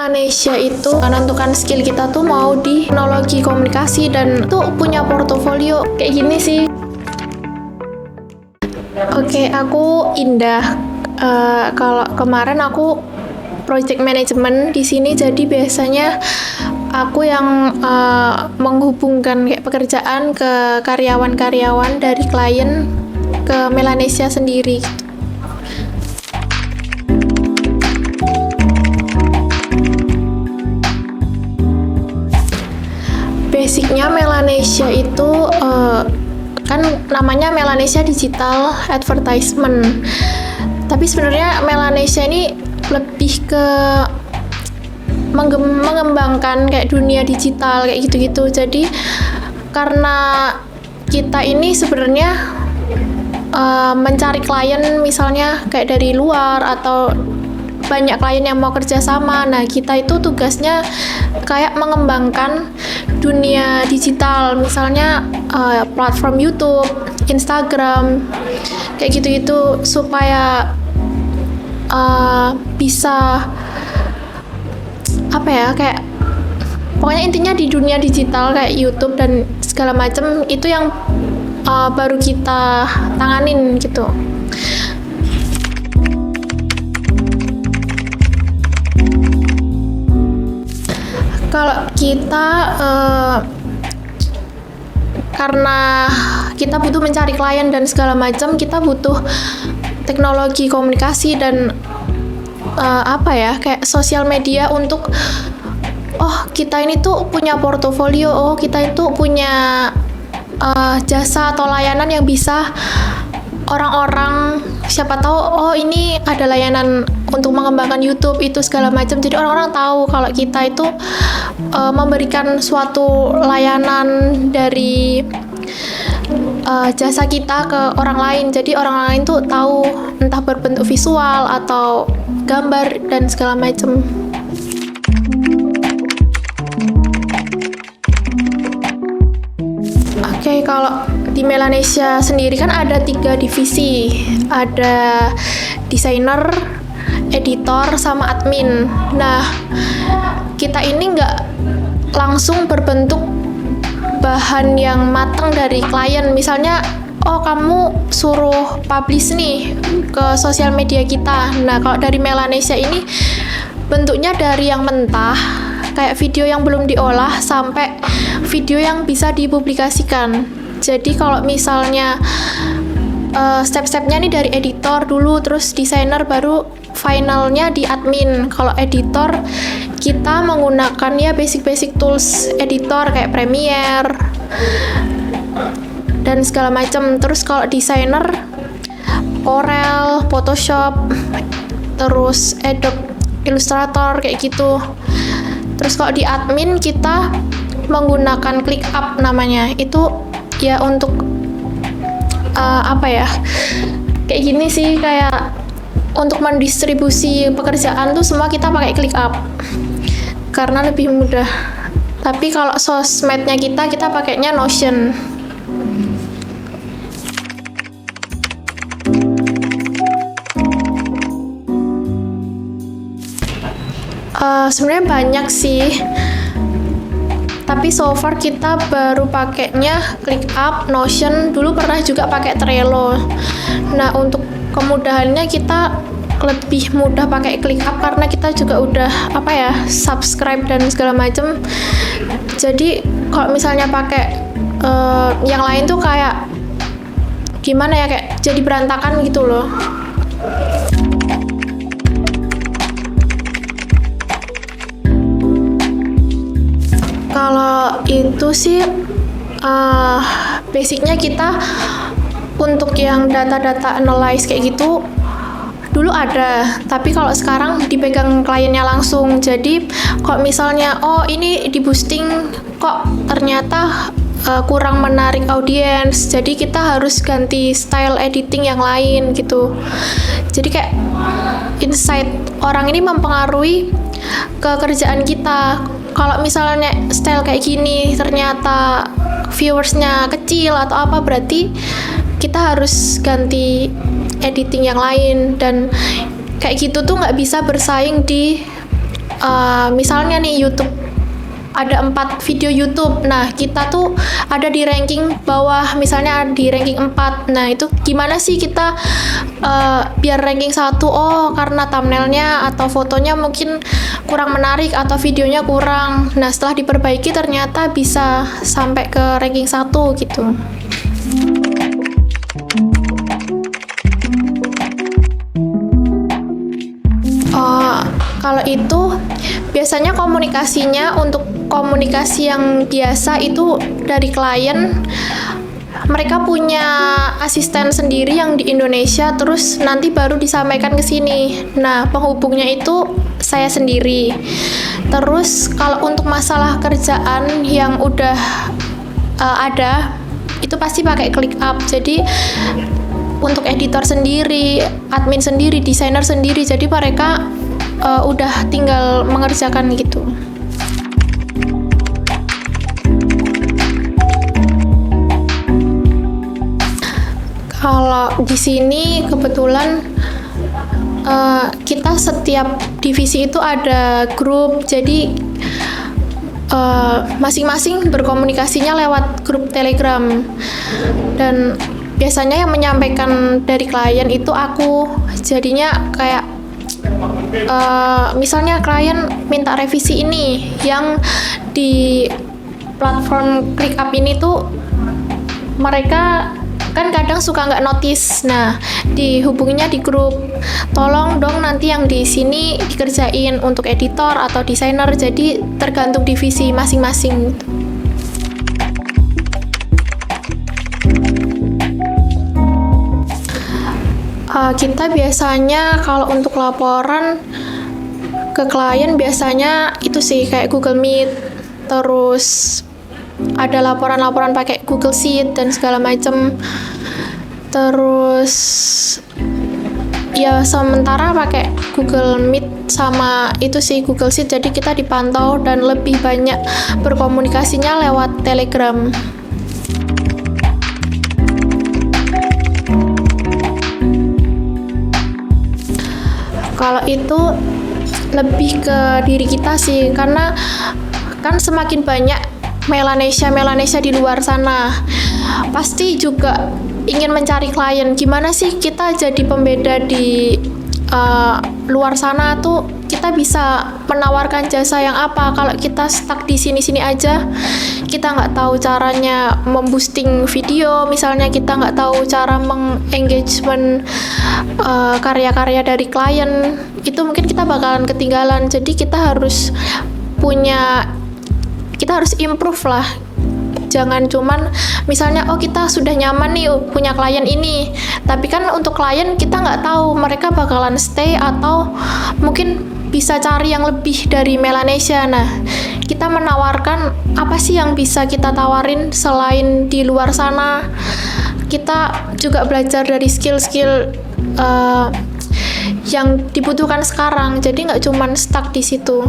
Melanesia itu menentukan skill kita tuh mau di teknologi komunikasi dan tuh punya portofolio kayak gini sih. Oke, aku Indah. Kalau kemarin aku project management di sini, jadi biasanya aku yang menghubungkan kayak pekerjaan ke karyawan-karyawan dari klien ke Melanesia sendiri. Basicnya Melanesia itu kan namanya Melanesia Digital Advertisement. Tapi sebenarnya Melanesia ini lebih ke mengembangkan kayak dunia digital kayak gitu-gitu. Jadi karena kita ini sebenarnya mencari klien misalnya kayak dari luar atau banyak klien yang mau kerja sama. Nah, kita itu tugasnya kayak mengembangkan dunia digital, misalnya platform YouTube, Instagram, kayak gitu-gitu supaya bisa apa ya, kayak pokoknya intinya di dunia digital kayak YouTube dan segala macam itu yang baru kita tanganin gitu. Kalau kita karena kita butuh mencari klien dan segala macam, kita butuh teknologi komunikasi dan kayak sosial media untuk kita ini tuh punya portofolio, kita itu punya jasa atau layanan yang bisa orang-orang siapa tahu ini ada layanan untuk mengembangkan YouTube itu segala macam. Jadi orang-orang tahu kalau kita itu memberikan suatu layanan dari jasa kita ke orang lain. Jadi orang lain tuh tahu entah berbentuk visual atau gambar dan segala macam. Oke, kalau di Melanesia sendiri kan ada 3 divisi, ada desainer, editor, sama admin. Nah, kita ini nggak langsung berbentuk bahan yang matang dari klien. Misalnya, kamu suruh publish nih ke sosial media kita. Nah, kalau dari Melanesia ini bentuknya dari yang mentah, kayak video yang belum diolah sampai video yang bisa dipublikasikan. Jadi kalau misalnya step-stepnya nih dari editor dulu, terus desainer, baru finalnya di admin. Kalau editor kita menggunakan ya basic tools editor kayak Premiere dan segala macam. Terus kalau desainer Corel, Photoshop, terus Adobe Illustrator kayak gitu. Terus kalau di admin kita menggunakan ClickUp namanya. Itu ya untuk kayak gini sih, kayak untuk mendistribusi pekerjaan tuh semua kita pakai ClickUp karena lebih mudah. Tapi kalau sosmednya kita pakainya Notion. Sebenarnya banyak sih, tapi so far kita baru pakainya ClickUp, Notion. Dulu pernah juga pakai Trello. Nah, untuk kemudahannya kita lebih mudah pakai ClickUp karena kita juga udah subscribe dan segala macem. Jadi kalau misalnya pakai yang lain tuh kayak gimana ya, kayak jadi berantakan gitu loh. Kalau itu sih basicnya kita untuk yang data-data analyze kayak gitu dulu ada, tapi kalau sekarang dipegang kliennya langsung. Jadi kalau misalnya ini di boosting kok ternyata kurang menarik audiens, jadi kita harus ganti style editing yang lain gitu. Jadi kayak insight orang ini mempengaruhi ke kerjaan kita. Kalau misalnya style kayak gini ternyata viewersnya kecil atau apa, berarti kita harus ganti editing yang lain. Dan kayak gitu tuh nggak bisa bersaing di misalnya nih YouTube ada 4 video YouTube. Nah, kita tuh ada di ranking bawah, misalnya di ranking 4. Nah, itu gimana sih kita biar ranking 1? Oh, karena thumbnailnya atau fotonya mungkin kurang menarik atau videonya kurang. Nah, setelah diperbaiki ternyata bisa sampai ke ranking 1 gitu. Kalau itu biasanya komunikasinya, untuk komunikasi yang biasa itu dari klien, mereka punya asisten sendiri yang di Indonesia, terus nanti baru disampaikan ke sini. Nah, penghubungnya itu saya sendiri. Terus kalau untuk masalah kerjaan yang udah ada, itu pasti pakai ClickUp. Jadi untuk editor sendiri, admin sendiri, desainer sendiri, jadi mereka udah tinggal mengerjakan gitu. Kalau di sini kebetulan kita setiap divisi itu ada grup, jadi masing-masing berkomunikasinya lewat grup Telegram, dan biasanya yang menyampaikan dari klien itu aku. Jadinya kayak misalnya klien minta revisi ini yang di platform ClickUp ini tuh, mereka kan kadang suka nggak notice. Nah, dihubunginya di grup, tolong dong nanti yang di sini dikerjain untuk editor atau desainer. Jadi tergantung divisi masing-masing. Kita biasanya kalau untuk laporan ke klien biasanya itu sih kayak Google Meet, terus ada laporan-laporan pakai Google Sheet dan segala macam. Terus ya sementara pakai Google Meet sama itu sih Google Sheet, jadi kita dipantau dan lebih banyak berkomunikasinya lewat Telegram. Kalau itu lebih ke diri kita sih, karena kan semakin banyak Melanesia di luar sana, pasti juga ingin mencari klien. Gimana sih kita jadi pembeda di luar sana tuh, kita bisa menawarkan jasa yang apa? Kalau kita stuck di sini-sini aja, kita nggak tahu caranya memboosting video, misalnya kita nggak tahu cara mengengagement karya-karya dari klien, itu mungkin kita bakalan ketinggalan. Jadi kita harus improve lah. Jangan cuman misalnya kita sudah nyaman nih punya klien ini, tapi kan untuk klien kita nggak tahu mereka bakalan stay atau mungkin bisa cari yang lebih dari Melanesia. Nah, kita menawarkan apa sih yang bisa kita tawarin selain di luar sana. Kita juga belajar dari skill-skill yang dibutuhkan sekarang, jadi nggak cuman stuck di situ.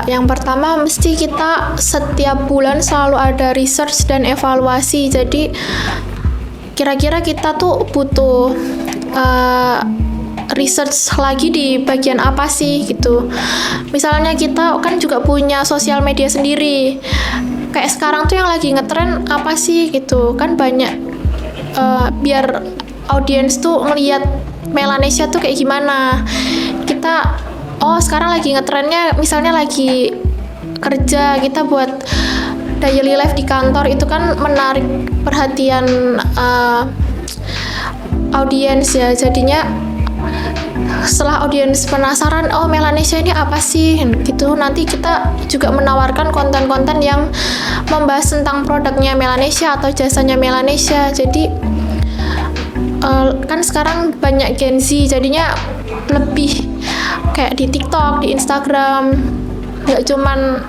Yang pertama, mesti kita setiap bulan selalu ada research dan evaluasi. Jadi kira-kira kita tuh butuh research lagi di bagian apa sih gitu. Misalnya kita kan juga punya sosial media sendiri. Kayak sekarang tuh yang lagi ngetren apa sih gitu. Kan banyak, biar audiens tuh ngelihat Melanesia tuh kayak gimana. Kita sekarang lagi ngetrennya, misalnya lagi kerja, kita buat daily life di kantor, itu kan menarik perhatian audiens ya. Jadinya setelah audiens penasaran, Melanesia ini apa sih gitu, nanti kita juga menawarkan konten-konten yang membahas tentang produknya Melanesia atau jasanya Melanesia. Jadi kan sekarang banyak Gen Z, jadinya lebih kayak di TikTok, di Instagram. Nggak cuman,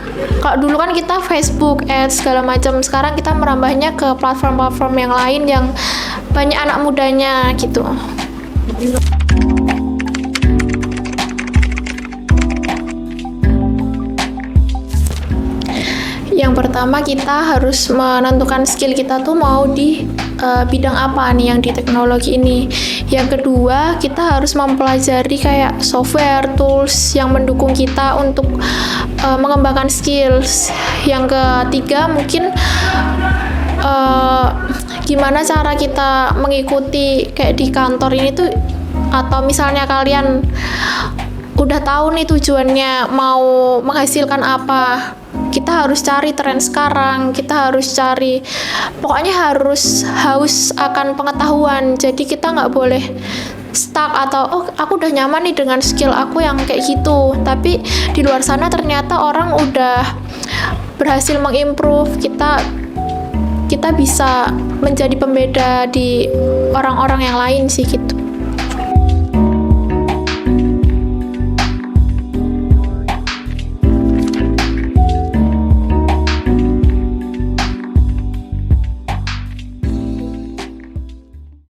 kalau dulu kan kita Facebook, ads, segala macam. Sekarang kita merambahnya ke platform-platform yang lain yang banyak anak mudanya gitu. Yang pertama, kita harus menentukan skill kita tuh mau di bidang apa nih yang di teknologi ini. Yang kedua, kita harus mempelajari kayak software, tools yang mendukung kita untuk mengembangkan skills. Yang ketiga, mungkin gimana cara kita mengikuti kayak di kantor ini tuh, atau misalnya kalian udah tahu nih tujuannya mau menghasilkan apa, kita harus cari tren sekarang, kita harus cari, pokoknya harus haus akan pengetahuan. Jadi kita nggak boleh stuck atau oh aku udah nyaman nih dengan skill aku yang kayak gitu, tapi di luar sana ternyata orang udah berhasil mengimprove. Kita bisa menjadi pembeda di orang-orang yang lain sih gitu.